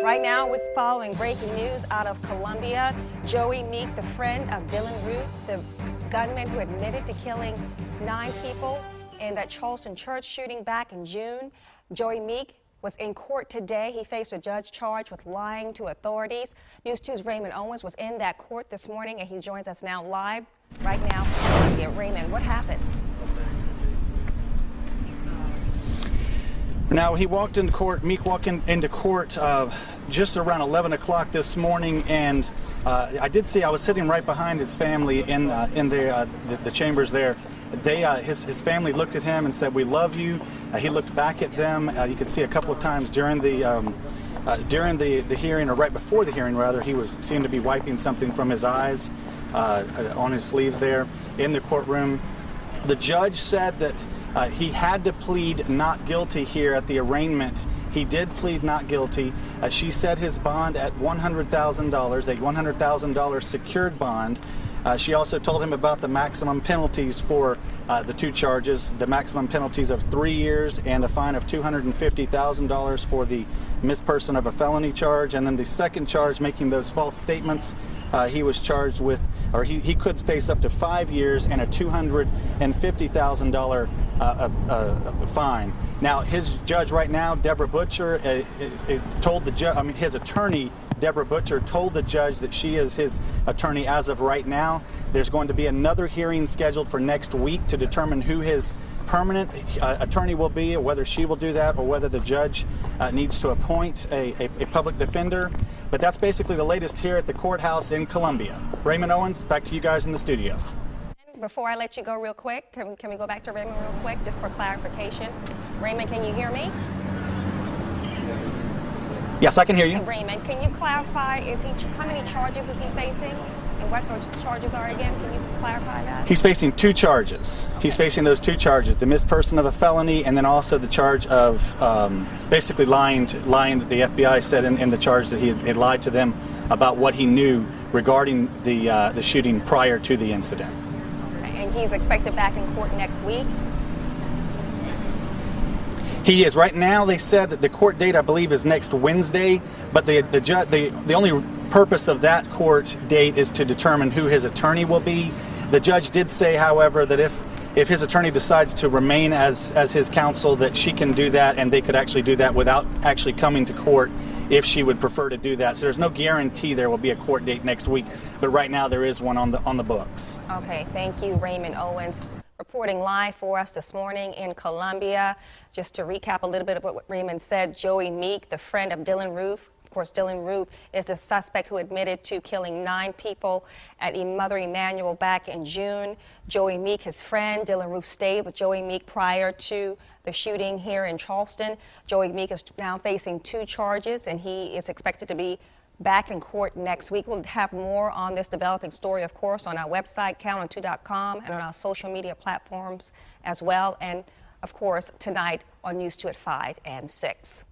Right now, with following breaking news out of Colombia, Joey Meek, the friend of Dylan Roof, the gunman who admitted to killing 9 people in that Charleston church shooting back in June. Joey Meek was in court today. He faced a judge charged with lying to authorities. News 2's Raymond Owens was in that court this morning, and he joins us now live right now from Colombia. Raymond, what happened? Now, he walked into court, Meek walked into court just around 11 o'clock this morning, and I was sitting right behind his family in the chambers there. His family looked at him and said, "We love you." He looked back at them. You could see a couple of times during the hearing, or right before the hearing rather, he seemed to be wiping something from his eyes on his sleeves there in the courtroom. The judge said that he had to plead not guilty here at the arraignment. He did plead not guilty. She set his bond at $100,000, a $100,000 secured bond. She also told him about the maximum penalties for the 2 charges, the maximum penalties of 3 years and a fine of $250,000 for the misperson of a felony charge. And then the second charge, making those false statements, he was charged with, or he could face up to 5 years and a $250,000 fine. Now, his judge right now, Deborah Butcher, told the judge, his attorney, Deborah Butcher, told the judge that she is his attorney as of right now. There's going to be another hearing scheduled for next week to determine who his permanent attorney will be, or whether she will do that, or whether the judge needs to appoint a public defender. But that's basically the latest here at the courthouse in Columbia. Raymond Owens, back to you guys in the studio. Before I let you go real quick, can we go back to Raymond real quick, just for clarification? Raymond, can you hear me? Yes, I can hear you. Raymond, can you clarify, how many charges is he facing, and what those charges are again? Can you clarify that? He's facing 2 charges. Okay. He's facing those 2 charges, the misperson of a felony, and then also the charge of basically lying. The FBI said in the charge that he had lied to them about what he knew regarding the shooting prior to the incident. Okay. And he's expected back in court next week? He is. Right now, they said that the court date, I believe, is next Wednesday, but the only purpose of that court date is to determine who his attorney will be. The judge did say, however, that if his attorney decides to remain as his counsel, that she can do that, and they could actually do that without actually coming to court if she would prefer to do that. So there's no guarantee there will be a court date next week, but right now there is one on the books. Okay, thank you, Raymond Owens, reporting live for us this morning in Columbia. Just to recap a little bit of what Raymond said, Joey Meek, the friend of Dylan Roof. Of course, Dylan Roof is the suspect who admitted to killing 9 people at Mother Emanuel back in June. Joey Meek, his friend, Dylan Roof stayed with Joey Meek prior to the shooting here in Charleston. Joey Meek is now facing 2 charges, and he is expected to be back in court next week. We'll have more on this developing story, of course, on our website, calendar2.com, and on our social media platforms as well. And, of course, tonight on News 2 at 5 and 6.